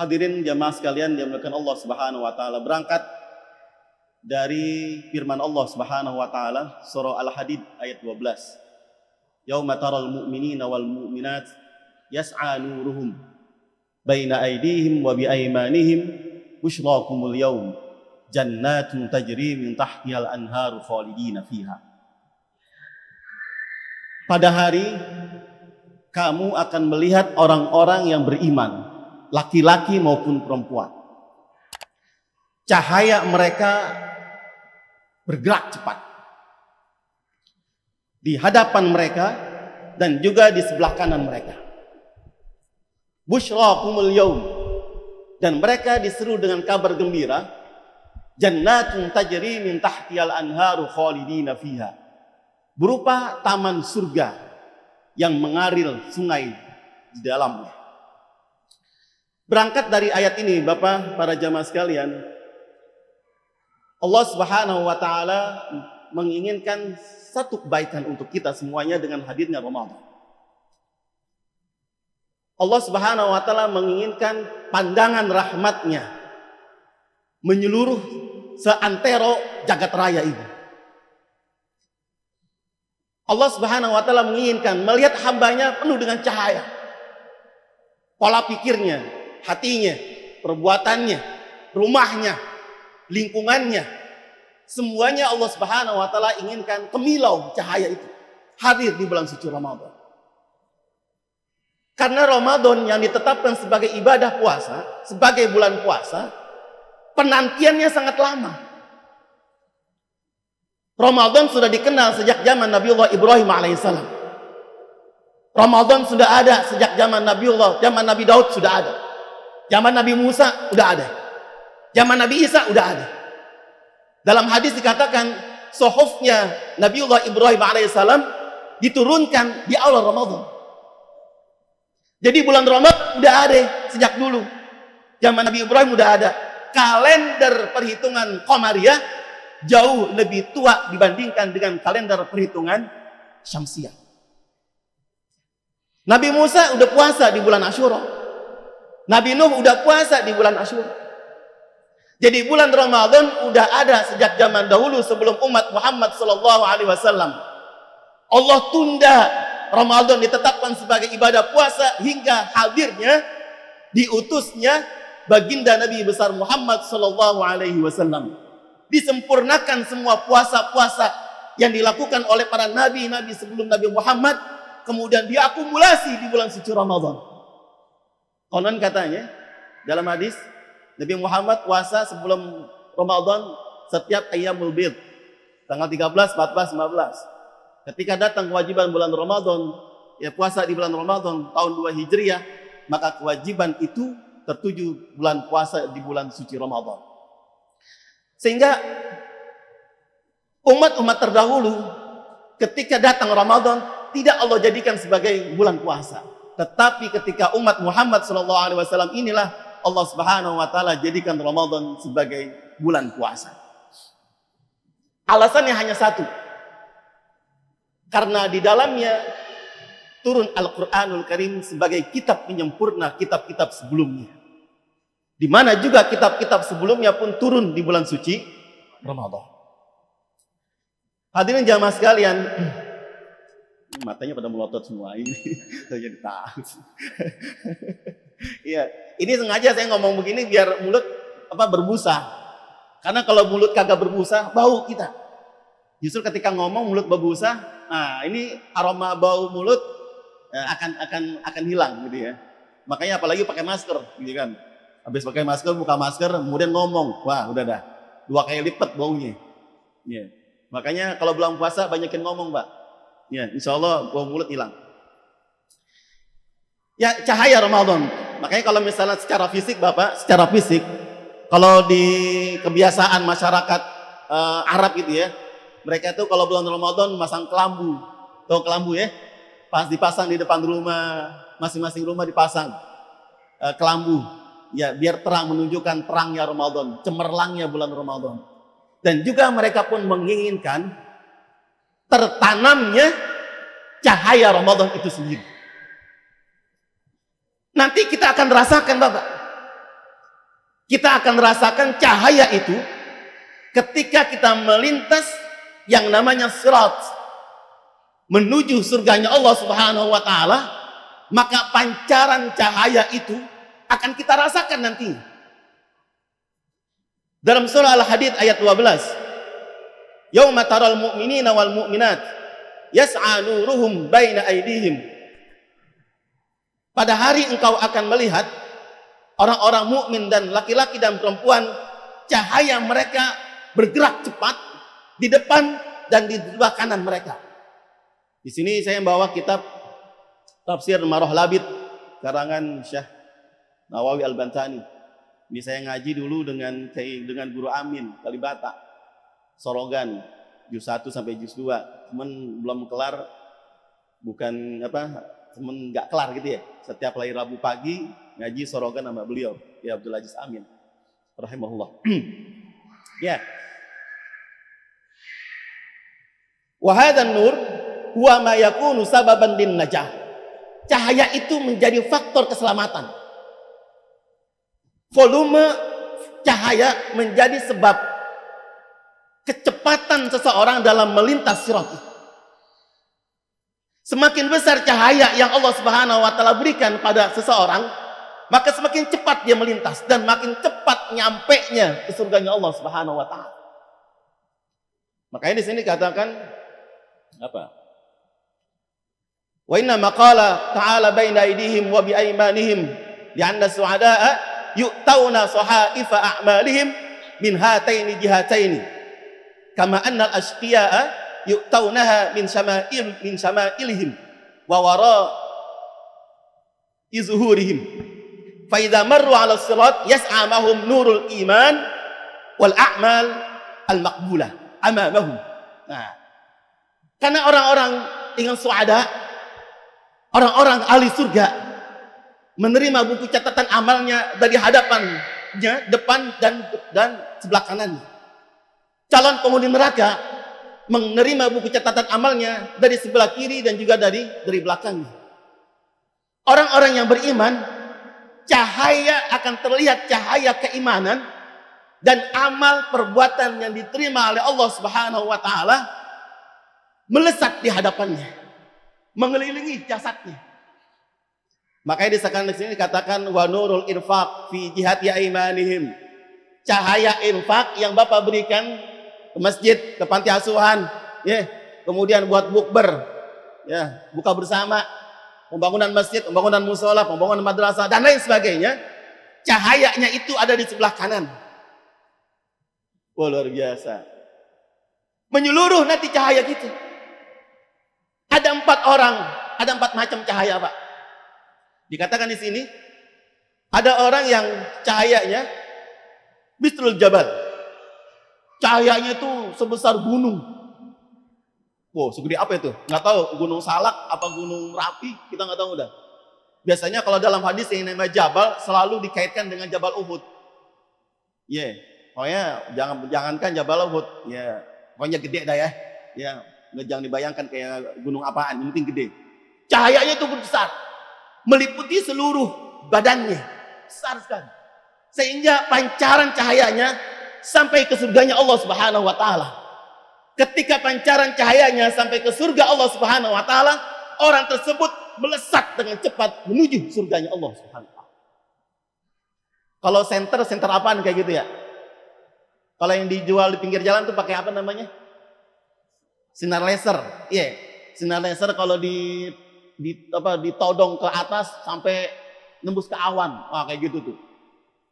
Hadirin jamaah sekalian dimuliakan Allah Subhanahu wa taala, berangkat dari firman Allah Subhanahu wa taala surah Al-Hadid ayat 12. Yauma taral mu'minina wal mu'minat yas'a nuruhum baina aydihim wa bi aymanihim busyrakumul yaum jannatun tajri min tahtihal anharu khalidina fiha. Pada hari kamu akan melihat orang-orang yang beriman, laki-laki maupun perempuan. Cahaya mereka bergerak cepat di hadapan mereka dan juga di sebelah kanan mereka. Busyrakumul yaum, dan mereka diseru dengan kabar gembira, jannatun tajri min tahtihal anharu khalidina fiha, berupa taman surga yang mengalir sungai di dalamnya. Berangkat dari ayat ini, Bapak, para jamaah sekalian, Allah Subhanahu wa taala menginginkan satu kebaikan untuk kita semuanya dengan hadirnya Ramadan. Allah Subhanahu wa taala menginginkan pandangan rahmatnya menyeluruh seantero jagat raya ini. Allah Subhanahu wa taala menginginkan melihat hambanya penuh dengan cahaya. Pola pikirnya, hatinya, perbuatannya, rumahnya, lingkungannya, semuanya Allah Subhanahu wa taala inginkan kemilau cahaya itu hadir di bulan suci Ramadan. Karena Ramadan yang ditetapkan sebagai ibadah puasa, sebagai bulan puasa, penantiannya sangat lama. Ramadan sudah dikenal sejak zaman Nabiullah Ibrahim alaihissalam. Ramadan sudah ada sejak zaman zaman Nabi Daud sudah ada. Zaman Nabi Musa sudah ada. Zaman Nabi Isa sudah ada. Dalam hadis dikatakan suhufnya Nabiullah Ibrahim alaihissalam diturunkan di awal Ramadan. Jadi bulan Ramadan sudah ada sejak dulu. Zaman Nabi Ibrahim sudah ada. Kalender perhitungan Qamariyah jauh lebih tua dibandingkan dengan kalender perhitungan Syamsiah. Nabi Musa udah puasa di bulan Asyura. Nabi Nuh udah puasa di bulan Asyura. Jadi bulan Ramadan udah ada sejak zaman dahulu sebelum umat Muhammad sallallahu alaihi wasallam. Allah tunda Ramadan ditetapkan sebagai ibadah puasa hingga hadirnya diutusnya baginda Nabi besar Muhammad sallallahu alaihi wasallam. Disempurnakan semua puasa-puasa yang dilakukan oleh para nabi-nabi sebelum Nabi Muhammad, kemudian diakumulasi di bulan suci Ramadan. Konon katanya dalam hadis Nabi Muhammad puasa sebelum Ramadan setiap ayyamul bid, tanggal 13, 14, 15. Ketika datang kewajiban bulan Ramadan, ya puasa di bulan Ramadan tahun 2 Hijriah, maka kewajiban itu tertuju bulan puasa di bulan suci Ramadan. Sehingga umat-umat terdahulu ketika datang Ramadan tidak Allah jadikan sebagai bulan puasa. Tetapi ketika umat Muhammad SAW inilah Allah Subhanahu wa taala jadikan Ramadan sebagai bulan puasa. Alasannya hanya satu. Karena di dalamnya turun Al-Qur'anul Karim sebagai kitab penyempurna kitab-kitab sebelumnya. Di mana juga kitab-kitab sebelumnya pun turun di bulan suci Ramadan. Hadirin jamaah sekalian, matanya pada melotot semua ini. Jadi takut. Iya, ini sengaja saya ngomong begini biar mulut berbusa. Karena kalau mulut kagak berbusa, bau kita. Justru ketika ngomong mulut berbusa, nah ini aroma bau mulut akan hilang gitu ya. Makanya apalagi pakai masker, gitu kan. Habis pakai masker, buka masker, kemudian ngomong, wah udah dah 2 kali lipat baunya. Ya. Makanya kalau bulan puasa banyakin ngomong, Pak. Ya, insya Allah bau mulut hilang. Ya, cahaya Ramadan. Makanya kalau misalnya secara fisik, Bapak, secara fisik, kalau di kebiasaan masyarakat Arab gitu ya, mereka itu kalau bulan Ramadan masang kelambu. Tahu kelambu ya? Pas dipasang di depan rumah, masing-masing rumah dipasang kelambu. Ya, biar terang, menunjukkan terangnya Ramadan, cemerlangnya bulan Ramadan. Dan juga mereka pun menginginkan tertanamnya cahaya Ramadan itu sendiri. Nanti kita akan rasakan, Bapak. Kita akan rasakan cahaya itu ketika kita melintas yang namanya sirat menuju surganya Allah Subhanahu wa taala, maka pancaran cahaya itu akan kita rasakan nanti. Dalam surah Al-Hadid ayat 12, yauma taral mu'minina wal mu'minat yas'a nuruhum baina aydihim. Pada hari engkau akan melihat orang-orang mukmin dan laki-laki dan perempuan, cahaya mereka bergerak cepat di depan dan di sebelah kanan mereka. Di sini saya membawa kitab Tafsir Marah Labid karangan Syekh Nawawi Al-Bantani. Ini saya ngaji dulu dengan guru Amin Kalibata Sorogan juz 1 sampai juz 2. Cuman belum kelar, bukan temen nggak kelar gitu ya. Setiap hari Rabu pagi ngaji Sorogan sama beliau, ya Abdul Aziz Amin rahimahullah. Ya. Wa hadzal nur huwa ma yakunu sababan lin najah. Cahaya itu menjadi faktor keselamatan. Volume cahaya menjadi sebab kecepatan seseorang dalam melintas sirat. Semakin besar cahaya yang Allah Subhanahu wa taala berikan pada seseorang, maka semakin cepat dia melintas dan makin cepat nyampenya ke surganya Allah Subhanahu wa taala. Makanya di sini katakan apa? Wa inna maqala ta'ala baina aydihim wa bi aymanihim li'anna su'ada'a yu'tauna sahaifa a'malihim min hataini jihataini kama anna al-ashqiya'a yu'taunaha min syama'ilihim wa wara izhurihim fa idza marru 'ala as-sirat yas'a mahum nurul iman wal a'mal al-maqbulah amamahum. Nah, karena orang-orang dengan suada, orang-orang ahli surga menerima buku catatan amalnya dari hadapannya, depan dan sebelah kanannya. Calon penghuni neraka menerima buku catatan amalnya dari sebelah kiri dan juga dari belakangnya. Orang-orang yang beriman, cahaya akan terlihat, cahaya keimanan dan amal perbuatan yang diterima oleh Allah Subhanahu wa taala melesat di hadapannya, mengelilingi jasadnya. Makanya di sini dikatakan wa nurul infaq fi jihati aimanihim. Cahaya infak yang Bapak berikan ke masjid, ke panti asuhan, ya, kemudian buat bukber, ya, buka bersama, pembangunan masjid, pembangunan musola, pembangunan madrasah dan lain sebagainya. Cahayanya itu ada di sebelah kanan. Wah, luar biasa. Menyeluruh nanti cahaya gitu. Ada 4 orang, ada 4 macam cahaya, Pak. Dikatakan di sini ada orang yang cahayanya Bistrul Jabal. Cahayanya itu sebesar gunung. Wow, segede apa itu? Nggak tahu, gunung Salak apa gunung Rapi, kita nggak tahu udah. Biasanya kalau dalam hadis yang namanya Jabal selalu dikaitkan dengan Jabal Uhud. Ya, pokoknya jangankan Jabal Uhud, ya, pokoknya gede dah ya. Ya, jangan dibayangkan kayak gunung apaan, yang penting gede. Cahayanya itu besar, meliputi seluruh badannya, besar sekali. Sehingga pancaran cahayanya sampai ke surganya Allah Subhanahu wa taala. Ketika pancaran cahayanya sampai ke surga Allah Subhanahu wa taala, orang tersebut melesat dengan cepat menuju surganya Allah Subhanahu wa taala. Kalau senter apaan kayak gitu ya? Kalau yang dijual di pinggir jalan tuh pakai apa namanya? Sinar laser. Iya, sinar laser kalau ditodong ke atas sampai nembus ke awan. Wah, kayak gitu tuh.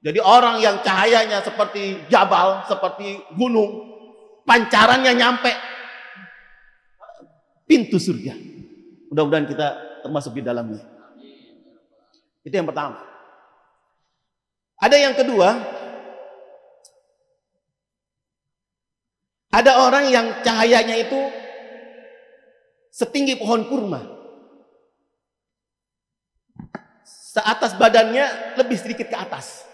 Jadi orang yang cahayanya seperti jabal, seperti gunung, pancarannya nyampe pintu surga. Mudah-mudahan kita termasuk di dalamnya. Itu yang pertama. Ada yang kedua, ada orang yang cahayanya itu setinggi pohon kurma. Seatas badannya lebih sedikit ke atas.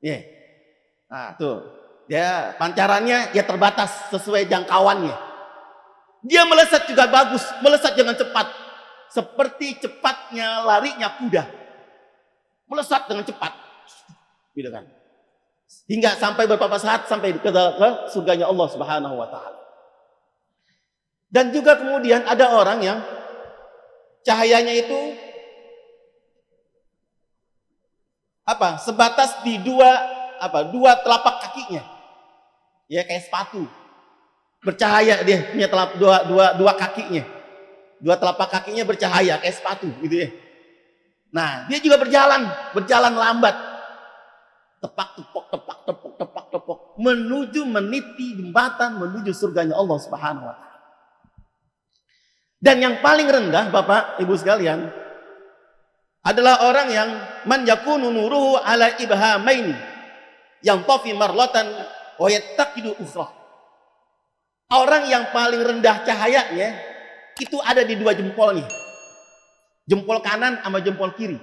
Ya. Yeah. Nah, tuh. Dia pancarannya ya terbatas sesuai jangkauannya. Dia melesat juga bagus, melesat dengan cepat. Seperti cepatnya larinya kuda. Melesat dengan cepat. Gitu kan. Hingga sampai beberapa saat sampai ke surganya Allah Subhanahu wa taala. Dan juga kemudian ada orang yang cahayanya itu sebatas di dua telapak kakinya. Ya kayak sepatu. Bercahaya dia punya dua kakinya. Dua telapak kakinya bercahaya kayak sepatu gitu ya. Nah, dia juga berjalan lambat. Tepak-tepok menuju meniti jembatan menuju surganya Allah Subhanahu wa taala. Dan yang paling rendah Bapak Ibu sekalian adalah orang yang man yakunu nuruhu ala ibhamaini yang tafi marlatan wa yattaqidu ukhra. Orang yang paling rendah cahayanya itu ada di dua jempolnya. Jempol kanan sama jempol kiri.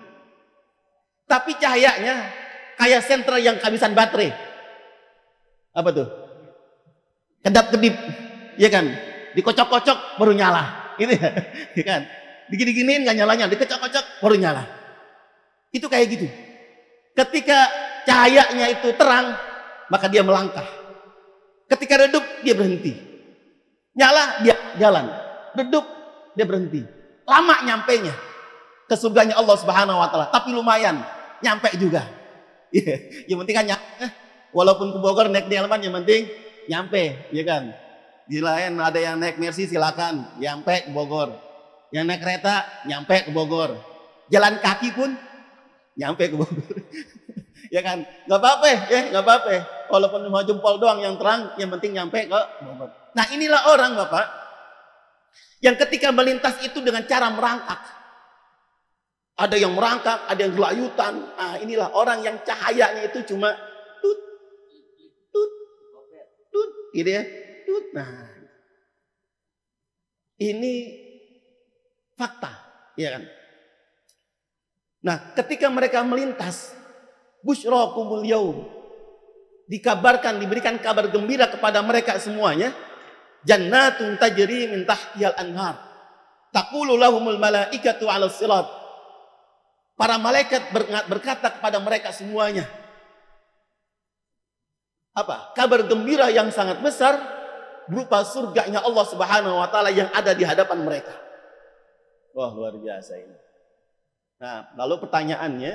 Tapi cahayanya kayak senter yang kehabisan baterai. Apa tuh? Kedap-kedip. Ya kan? Dikocok-kocok baru nyala. Gitu ya, kan? Digini-giniin nggak nyalanya, dikocok-kocok baru nyala. Itu kayak gitu. Ketika cahayanya itu terang, maka dia melangkah. Ketika redup, dia berhenti. Nyala, dia jalan. Redup, dia berhenti. Lama nyampainya ke surganya Allah Subhanahu wa taala, tapi lumayan nyampe juga. Yang penting kan walaupun ke Bogor naik delman, yang penting nyampe, ya kan? Di lain ada yang naik Mercy silakan, nyampe ke Bogor. Yang naik kereta nyampe ke Bogor. Jalan kaki pun nyampe ke Bogor. Ya kan? Nggak apa-apa, ya nggak apa-apa. Walaupun cuma jempol doang yang terang, yang penting nyampe ke Bogor. Nah inilah orang Bapak yang ketika melintas itu dengan cara merangkak. Ada yang merangkak, ada yang gelayutan. Nah inilah orang yang cahayanya itu cuma tut, tut, tut, gitu ya. Nah, ini fakta, ya kan? Nah, ketika mereka melintas, busyrakumul yaum, dikabarkan, diberikan kabar gembira kepada mereka semuanya, jannatun tajri min tahtihal anhar, taqulu lahumul malaikatu 'alas sirat. Para malaikat berkata kepada mereka semuanya, apa? Kabar gembira yang sangat besar berupa surganya Allah Subhanahu wa taala yang ada di hadapan mereka. Wah, luar biasa ini. Nah, lalu pertanyaannya,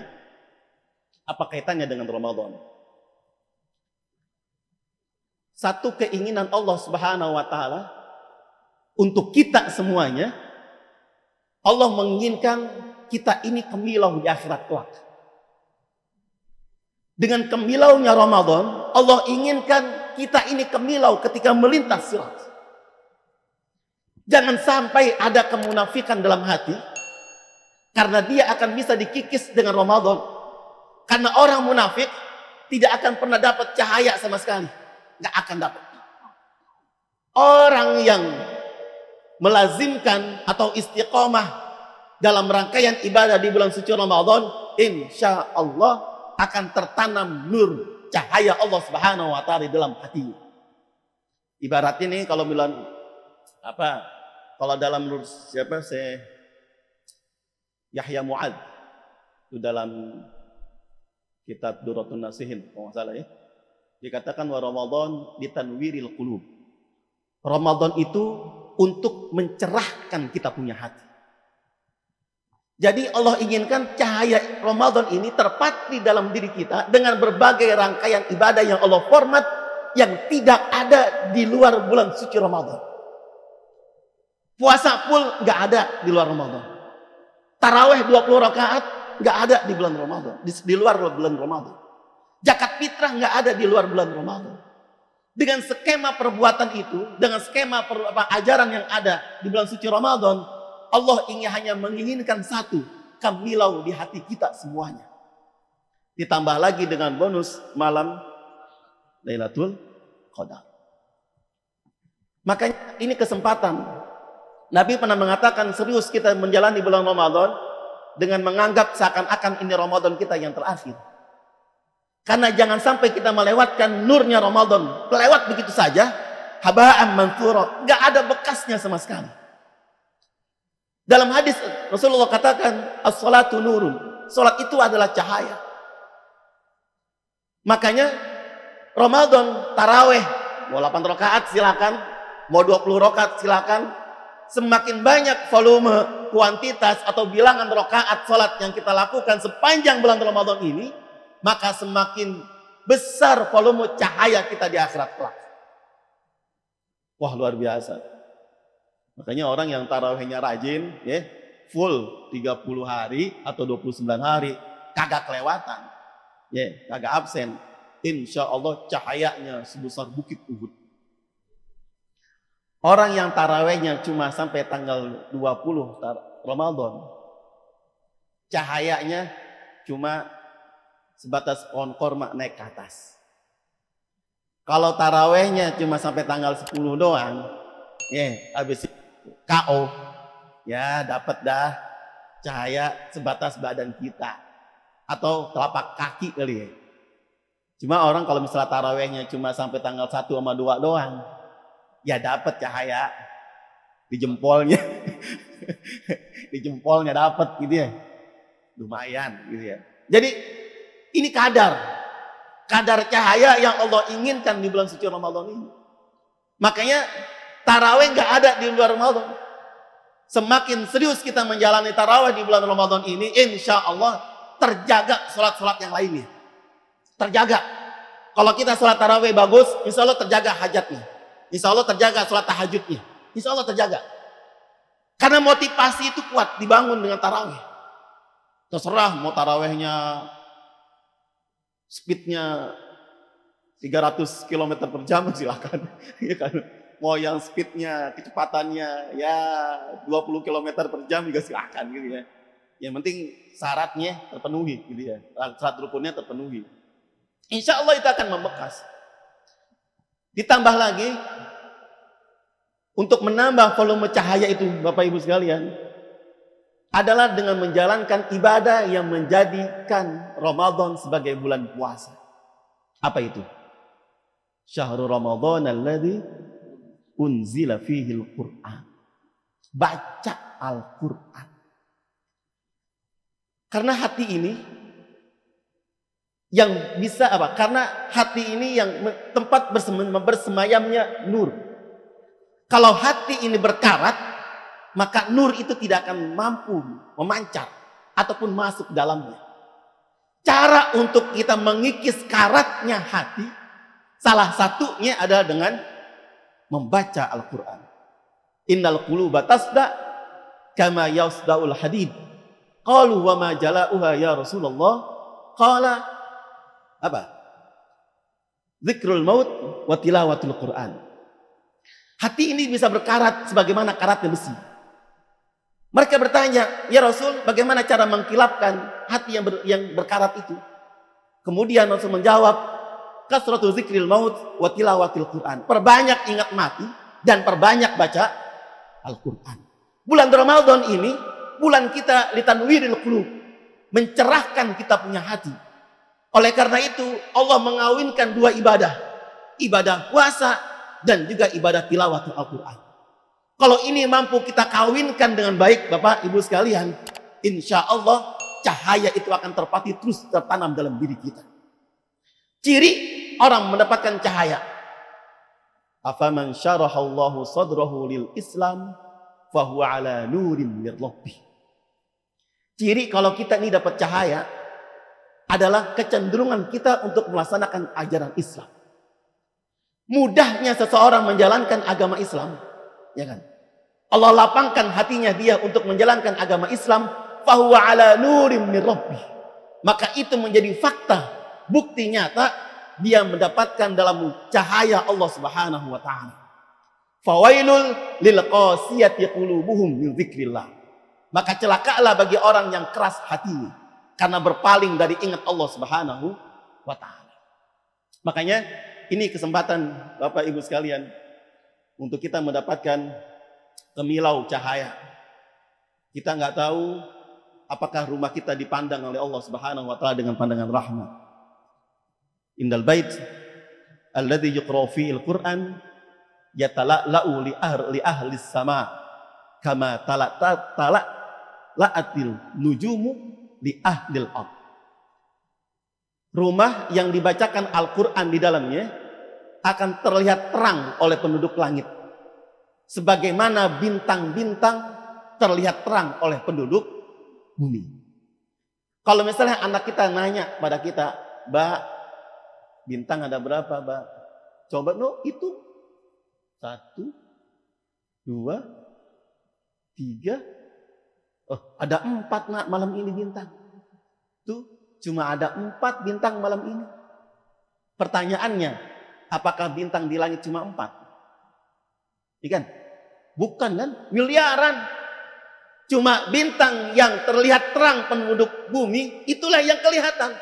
apa kaitannya dengan Ramadan? Satu keinginan Allah Subhanahu wa taala untuk kita semuanya, Allah menginginkan kita ini kemilau di akhirat kelak. Dengan kemilaunya Ramadan, Allah inginkan kita ini kemilau ketika melintas sirat. Jangan sampai ada kemunafikan dalam hati, karena dia akan bisa dikikis dengan Ramadan. Karena orang munafik tidak akan pernah dapat cahaya sama sekali. Nggak akan dapat. Orang yang melazimkan atau istiqomah dalam rangkaian ibadah di bulan suci Ramadan, insya Allah akan tertanam nur cahaya Allah Subhanahu wa taala di dalam hatinya. Ibarat ini kalau bilang kalau dalam nur Yahya Mu'ad itu dalam kitab Duratun Nasihin kalau nggak salah ya, dikatakan wa Ramadan ditanwiril qulub. Ramadan itu untuk mencerahkan kita punya hati. Jadi Allah inginkan cahaya Ramadan ini terpatri dalam diri kita dengan berbagai rangkaian ibadah yang Allah format yang tidak ada di luar bulan suci Ramadan. Puasa pun nggak ada di luar Ramadan. Taraweh 20 rakaat nggak ada di bulan Ramadan, di luar bulan Ramadan. Zakat fitrah nggak ada di luar bulan Ramadan. Dengan skema perbuatan itu, dengan skema ajaran yang ada di bulan suci Ramadan, Allah hanya menginginkan satu, kamilau di hati kita semuanya. Ditambah lagi dengan bonus malam Lailatul Qadar. Makanya ini kesempatan. Nabi pernah mengatakan serius kita menjalani bulan Ramadan dengan menganggap seakan-akan ini Ramadan kita yang terakhir. Karena jangan sampai kita melewatkan nurnya Ramadan, kelewat begitu saja, haba'an manthura, nggak ada bekasnya sama sekali. Dalam hadis Rasulullah katakan as-salatu nurun. Salat itu adalah cahaya. Makanya Ramadan taraweh mau 8 rakaat silakan, mau 20 rakaat silakan. Semakin banyak volume, kuantitas atau bilangan rakaat salat yang kita lakukan sepanjang bulan Ramadan ini, maka semakin besar volume cahaya kita di akhirat kelak. Wah, luar biasa. Makanya orang yang tarawihnya rajin, ya, full 30 hari atau 29 hari, kagak kelewatan, ya, kagak absen. Insya Allah cahayanya sebesar bukit Uhud. Orang yang tarawehnya cuma sampai tanggal 20 Ramadan, cahayanya cuma sebatas pohon korma naik ke atas. Kalau tarawehnya cuma sampai tanggal 10 doang, ya, habis KO, ya dapat dah cahaya sebatas badan kita atau telapak kaki kali ya. Cuma orang kalau misalnya tarawehnya cuma sampai tanggal 1 sama 2 doang, ya dapat cahaya di jempolnya. Di jempolnya dapat gitu ya. Lumayan gitu ya. Jadi ini kadar cahaya yang Allah inginkan di bulan suci Ramadan ini. Makanya taraweh nggak ada di luar Ramadan. Semakin serius kita menjalani taraweh di bulan Ramadan ini, insya Allah terjaga sholat-sholat yang lainnya. Terjaga. Kalau kita sholat taraweh bagus, insya Allah terjaga hajatnya. Insya Allah terjaga sholat tahajudnya. Insya Allah terjaga. Karena motivasi itu kuat dibangun dengan taraweh. Terserah mau tarawehnya speednya 300 km per jam silakan. Ya kan? Mau yang speednya kecepatannya ya 20 km per jam juga silakan gitu ya. Yang penting syaratnya terpenuhi gitu ya. Syarat rukunnya terpenuhi. Insya Allah itu akan membekas. Ditambah lagi untuk menambah volume cahaya itu Bapak Ibu sekalian adalah dengan menjalankan ibadah yang menjadikan Ramadan sebagai bulan puasa. Apa itu? Syahrul Ramadan alladzi unzila fihil Qur'an. Baca Al-Qur'an. Karena hati ini yang bisa apa? Karena hati ini yang tempat bersemayamnya nur. Kalau hati ini berkarat, maka nur itu tidak akan mampu memancar ataupun masuk dalamnya. Cara untuk kita mengikis karatnya hati, salah satunya adalah dengan membaca Al-Quran. Innal quluba tasda kama yasda'ul hadid. Qalu wa ma jala'uha ya Rasulullah? Qala apa? Zikrul maut wa tilawatul Quran. Hati ini bisa berkarat sebagaimana karatnya besi. Mereka bertanya, ya Rasul, bagaimana cara mengkilapkan hati yang berkarat itu? Kemudian Rasul menjawab, kasratu zikril maut wa tilawatil Quran. Perbanyak ingat mati dan perbanyak baca Al-Quran. Bulan Ramadan ini, bulan kita litanwiril qulub, mencerahkan kita punya hati. Oleh karena itu Allah mengawinkan dua ibadah. Ibadah puasa dan juga ibadah tilawatul Al-Quran. Kalau ini mampu kita kawinkan dengan baik Bapak Ibu sekalian, insya Allah cahaya itu akan terpati terus tertanam dalam diri kita. Ciri orang mendapatkan cahaya. Afaman syarahallahu sadrahu lil Islam fahuwa ala nurin mir rabbih. Ciri kalau kita ini dapat cahaya adalah kecenderungan kita untuk melaksanakan ajaran Islam. Mudahnya seseorang menjalankan agama Islam, ya kan? Allah lapangkan hatinya dia untuk menjalankan agama Islam, fahuwa ala nurim min rabbih. Maka itu menjadi fakta, bukti nyata dia mendapatkan dalam cahaya Allah Subhanahu wa taala. Fawailul lil qasiyati qulubuhum min dzikrillah. Maka celakalah bagi orang yang keras hatinya karena berpaling dari ingat Allah Subhanahu wa taala. Makanya ini kesempatan Bapak Ibu sekalian untuk kita mendapatkan kemilau cahaya. Kita nggak tahu apakah rumah kita dipandang oleh Allah Subhanahu wa taala dengan pandangan rahmat. Indal bait alladzi yuqra fihi al-Qur'an yatala'u li ahli sama kama la'atil nujumu li ahlil ard. Rumah yang dibacakan Al-Quran di dalamnya akan terlihat terang oleh penduduk langit. Sebagaimana bintang-bintang terlihat terang oleh penduduk bumi. Kalau misalnya anak kita nanya pada kita, "Mbak, bintang ada berapa, Mbak?" Coba itu 1, 2, 3. Oh, ada 4 nak malam ini bintang. Tuh, cuma ada 4 bintang malam ini. Pertanyaannya, apakah bintang di langit cuma 4? Ikan? Bukan kan? Miliaran. Cuma bintang yang terlihat terang penduduk bumi, itulah yang kelihatan.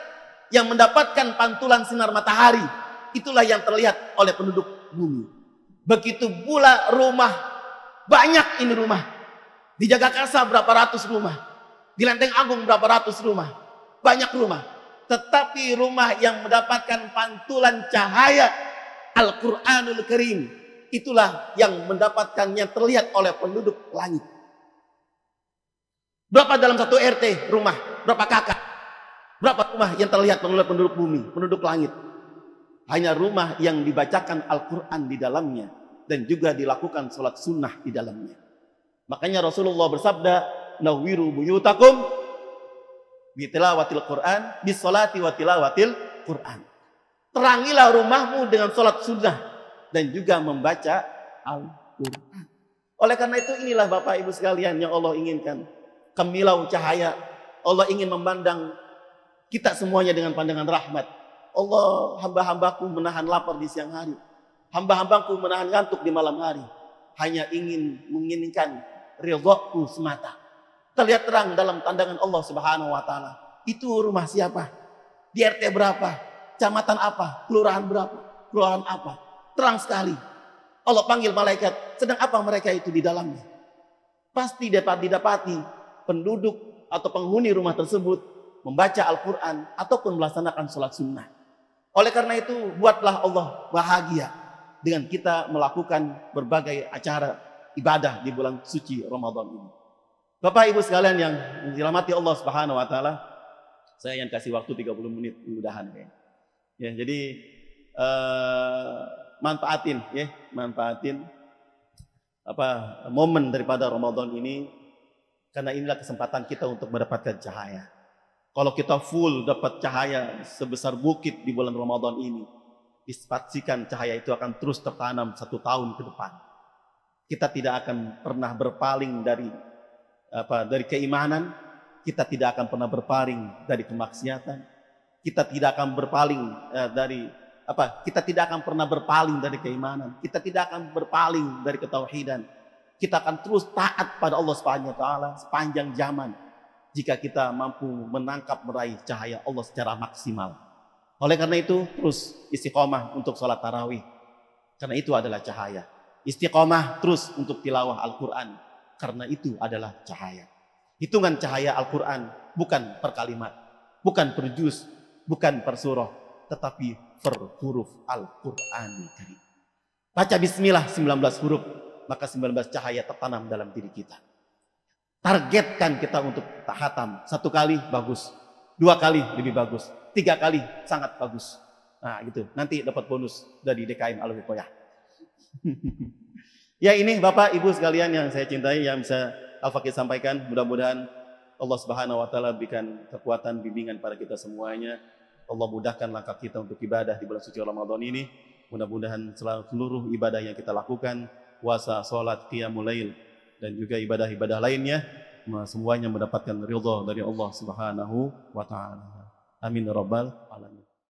Yang mendapatkan pantulan sinar matahari, itulah yang terlihat oleh penduduk bumi. Begitu pula rumah, banyak ini rumah. Di Jagakarsa berapa ratus rumah. Di Lenteng Agung berapa ratus rumah. Banyak rumah. Tetapi rumah yang mendapatkan pantulan cahaya Al-Quranul Karim, itulah yang mendapatkan yang terlihat oleh penduduk langit. Berapa dalam satu RT rumah? Berapa kakak? Berapa rumah yang terlihat oleh penduduk bumi, penduduk langit? Hanya rumah yang dibacakan Al-Quran di dalamnya dan juga dilakukan sholat sunnah di dalamnya. Makanya Rasulullah bersabda, "Nawwiru buyutakum bitilawatil Quran, bisolati wa tilawatil Quran." Terangilah rumahmu dengan sholat sunnah dan juga membaca Al-Quran. Oleh karena itu inilah Bapak Ibu sekalian yang Allah inginkan. Kemilau cahaya. Allah ingin memandang kita semuanya dengan pandangan rahmat. Allah, hamba-hambaku menahan lapar di siang hari. Hamba-hambaku menahan ngantuk di malam hari. Hanya menginginkan ridhoku semata. Terlihat terang dalam pandangan Allah Subhanahu wa taala. Itu rumah siapa? Di RT berapa? Kecamatan apa? Kelurahan berapa? Kelurahan apa? Terang sekali. Allah panggil malaikat, sedang apa mereka itu di dalamnya? Pasti dapat didapati penduduk atau penghuni rumah tersebut membaca Al-Quran ataupun melaksanakan sholat sunnah. Oleh karena itu, buatlah Allah bahagia dengan kita melakukan berbagai acara ibadah di bulan suci Ramadan ini. Bapak Ibu sekalian yang dirahmati Allah Subhanahu wa taala, saya yang kasih waktu 30 menit mudah-mudahan ya. Ya, jadi manfaatin momen daripada Ramadan ini, karena inilah kesempatan kita untuk mendapatkan cahaya. Kalau kita full dapat cahaya sebesar bukit di bulan Ramadan ini, dipastikan cahaya itu akan terus tertanam 1 tahun ke depan. Kita tidak akan pernah berpaling dari keimanan, kita tidak akan pernah berpaling dari kemaksiatan, kita tidak akan berpaling kita tidak akan pernah berpaling dari keimanan, kita tidak akan berpaling dari ketauhidan. Kita akan terus taat pada Allah Subhanahu wa taala sepanjang zaman jika kita mampu menangkap meraih cahaya Allah secara maksimal. Oleh karena itu, terus istiqomah untuk sholat tarawih, karena itu adalah cahaya. Istiqomah terus untuk tilawah Al-Quran, karena itu adalah cahaya. Hitungan cahaya Al-Quran bukan per kalimat, bukan per juz, bukan per surah, tetapi per huruf Al-Quran. Baca bismillah 19 huruf, maka 19 cahaya tertanam dalam diri kita. Targetkan kita untuk khatam 1 kali bagus, 2 kali lebih bagus, 3 kali sangat bagus. Nah gitu, nanti dapat bonus dari DKM Al-Wiqayah. Ya, ini Bapak Ibu sekalian yang saya cintai, yang bisa Al-Fakih sampaikan. Mudah-mudahan Allah Subhanahu wa taala berikan kekuatan bimbingan pada kita semuanya. Allah mudahkan langkah kita untuk ibadah di bulan suci Ramadan ini. Mudah-mudahan seluruh ibadah yang kita lakukan, puasa, sholat, qiyamul lail, dan juga ibadah-ibadah lainnya, semuanya mendapatkan ridha dari Allah Subhanahu wa taala. Amin ya rabbal alamin.